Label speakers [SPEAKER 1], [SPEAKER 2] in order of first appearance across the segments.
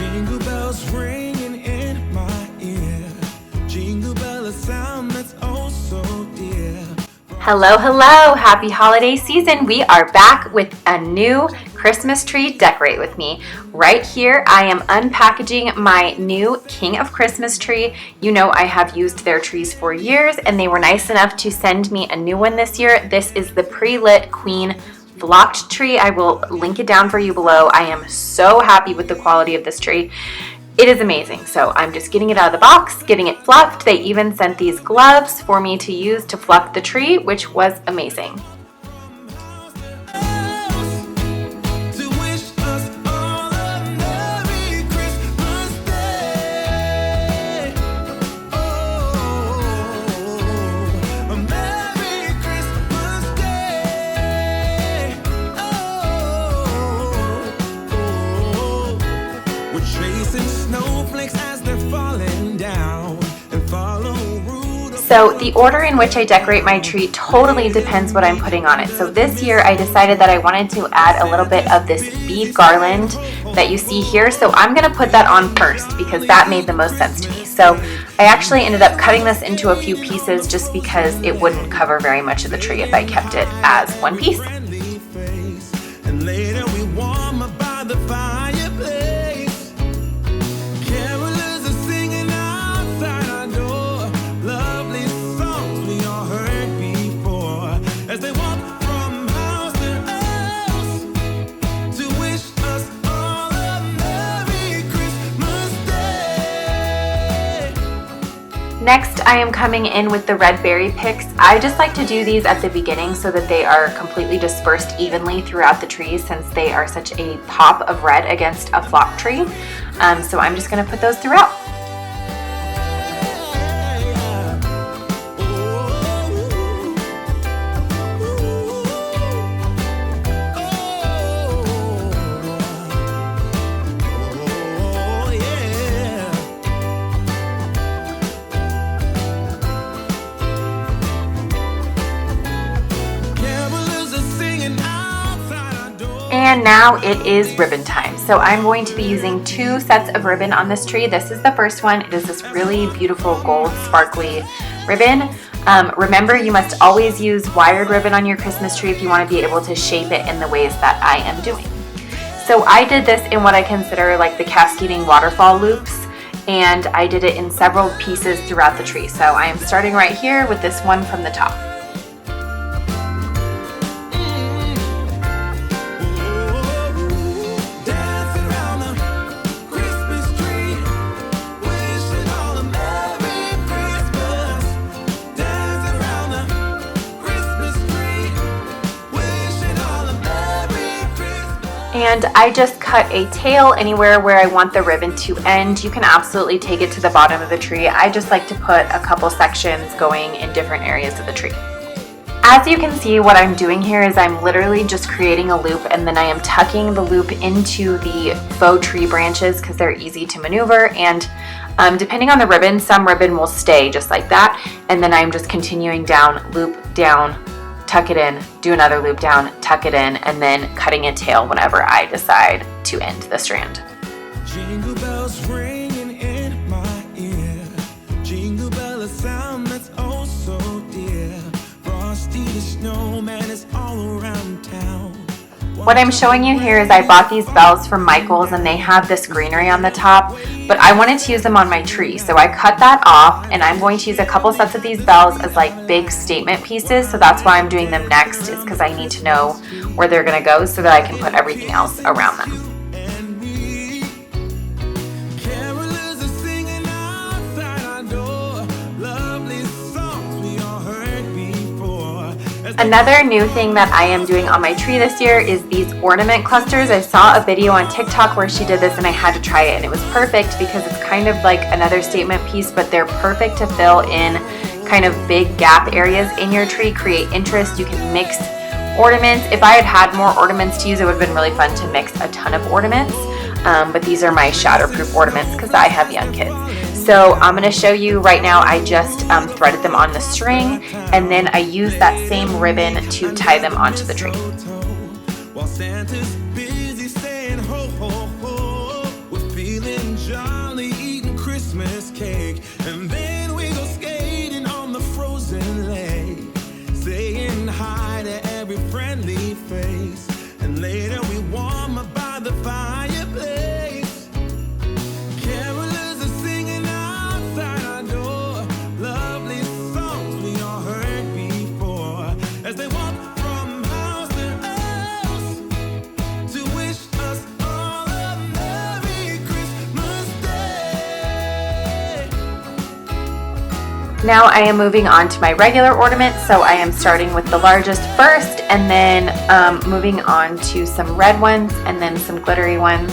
[SPEAKER 1] Jingle bells ringing in my ear. Jingle bell, a sound that's oh so dear.
[SPEAKER 2] Hello, hello, happy holiday season. We are back with a new Christmas tree Decorate With Me. Right here, I am unpackaging my new King of Christmas tree. You know I have used their trees for years and they were nice enough to send me a new one this year. This is the pre-lit Queen flocked tree. I will link it down for you below. I am so happy with the quality of this tree. It is amazing. So I'm just getting it out of the box, getting it fluffed. They even sent these gloves for me to use to fluff the tree, which was amazing. So the order in which I decorate my tree totally depends what I'm putting on it. So this year I decided that I wanted to add a little bit of this bead garland that you see here. So I'm going to put that on first because that made the most sense to me. So I actually ended up cutting this into a few pieces just because it wouldn't cover very much of the tree if I kept it as one piece.
[SPEAKER 1] And later we warm up by the fireplace. Carolers are singing outside our door. Lovely songs we all heard before. As they walk from house to house to wish us all a Merry Christmas Day.
[SPEAKER 2] Next, I am coming in with the red berry picks. I just like to do these at the beginning so that they are completely dispersed evenly throughout the tree since they are such a pop of red against a flock tree. So I'm just going to put those throughout. And now it is ribbon time. So I'm going to be using 2 sets of ribbon on this tree. This is the first one. It is this really beautiful gold sparkly ribbon. Remember, you must always use wired ribbon on your Christmas tree if you want to be able to shape it in the ways that I am doing. So I did this in what I consider like the cascading waterfall loops, and I did it in several pieces throughout the tree. So I am starting right here with this one from the top. And I just cut a tail anywhere where I want the ribbon to end. You can absolutely take it to the bottom of the tree. I just like to put a couple sections going in different areas of the tree. As you can see, what I'm doing here is I'm literally just creating a loop and then I am tucking the loop into the faux tree branches because they're easy to maneuver, and depending on the ribbon, some ribbon will stay just like that, and then I'm just continuing down, loop down, tuck it in, do another loop down, tuck it in, and then cutting a tail whenever I decide to end the strand.
[SPEAKER 1] Jingle bells ringing in my ear. Jingle bell, a sound that's oh so dear. Frosty the snowman is all around town.
[SPEAKER 2] What I'm showing you here is I bought these bells from Michael's and they have this greenery on the top, but I wanted to use them on my tree. So I cut that off and I'm going to use a couple sets of these bells as like big statement pieces. So that's why I'm doing them next, is because I need to know where they're going to go so that I can put everything else around them. Another new thing that I am doing on my tree this year is these ornament clusters. I saw a video on TikTok where she did this and I had to try it, and it was perfect because it's kind of like another statement piece, but they're perfect to fill in kind of big gap areas in your tree, create interest. You can mix ornaments. If I had had more ornaments to use, it would have been really fun to mix a ton of ornaments, but these are my shatterproof ornaments because I have young kids. So I'm going to show you right now. I just threaded them on the string, and then I use that same ribbon to tie them onto the tree.
[SPEAKER 1] While Santa's busy saying ho ho ho, we're feeling
[SPEAKER 2] Now I am moving on to my regular ornament, so I am starting with the largest first and then moving on to some red ones and then some glittery ones.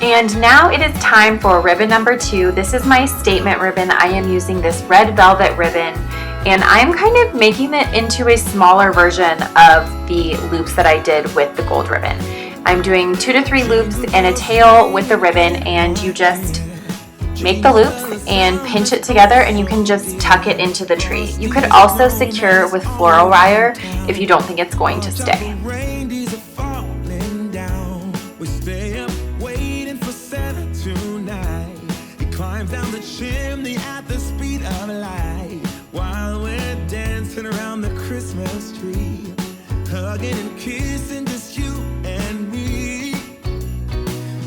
[SPEAKER 2] And now it is time for ribbon number 2. This is my statement ribbon. I am using this red velvet ribbon, and I'm kind of making it into a smaller version of the loops that I did with the gold ribbon. I'm doing 2 to 3 loops and a tail with the ribbon, and you just make the loops and pinch it together, and you can just tuck it into the tree. You could also secure with floral wire if you don't think it's going to stay.
[SPEAKER 1] Down the chimney at the speed of light, while we're dancing around the Christmas tree, hugging and kissing, just you and me.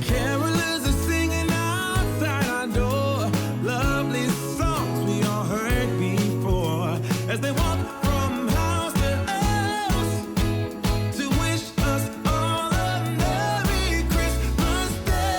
[SPEAKER 1] Carolers are singing outside our door, lovely songs we all heard before, as they walk from house to house to wish us all a Merry Christmas Day.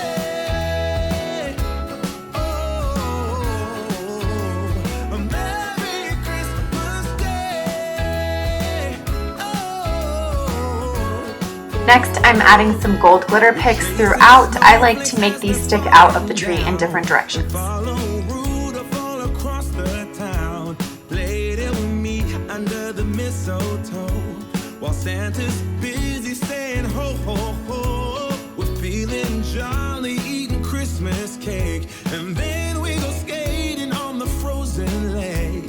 [SPEAKER 2] Next, I'm adding some gold glitter picks throughout. I like to make these stick out of the tree in different directions.
[SPEAKER 1] Follow Rudolph all across the town. Later we meet under the mistletoe, while Santa's busy saying ho ho ho. We're feeling jolly, eating Christmas cake, and then we go skating on the frozen lake,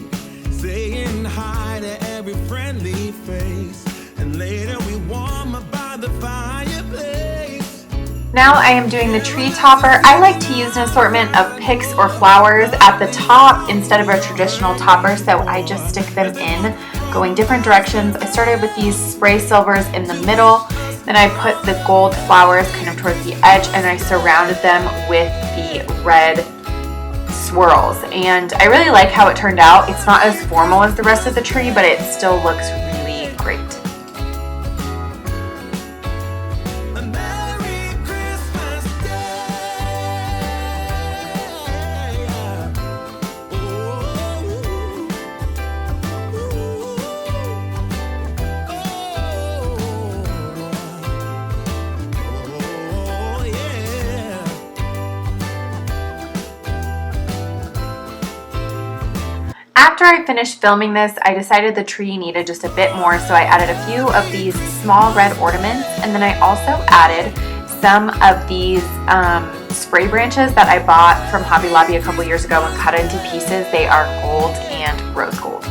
[SPEAKER 1] saying hi to every friendly face, and later we warm up by the fireplace.
[SPEAKER 2] Now I am doing the tree topper. I like to use an assortment of picks or flowers at the top instead of a traditional topper, so I just stick them in, going different directions. I started with these spray silvers in the middle, then I put the gold flowers kind of towards the edge, and I surrounded them with the red swirls. And I really like how it turned out. It's not as formal as the rest of the tree, but it still looks really great. After I finished filming this, I decided the tree needed just a bit more, so I added a few of these small red ornaments, and then I also added some of these spray branches that I bought from Hobby Lobby a couple years ago and cut into pieces. They are gold and rose gold.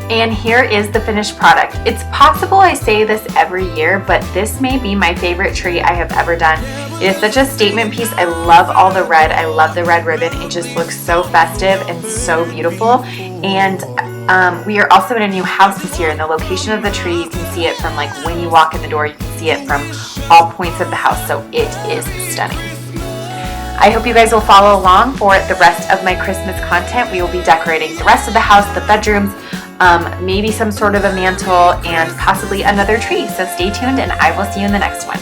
[SPEAKER 2] And here is the finished product. It's possible I say this every year, but this may be my favorite tree I have ever done. It is such a statement piece. I love all the red. I love the red ribbon. It just looks so festive and so beautiful. And we are also in a new house this year, and the location of the tree, you can see it from like when you walk in the door, you can see it from all points of the house, so it is stunning. I hope you guys will follow along for the rest of my Christmas content. We will be decorating the rest of the house, the bedrooms, maybe some sort of a mantle, and possibly another tree. So stay tuned, and I will see you in the next one.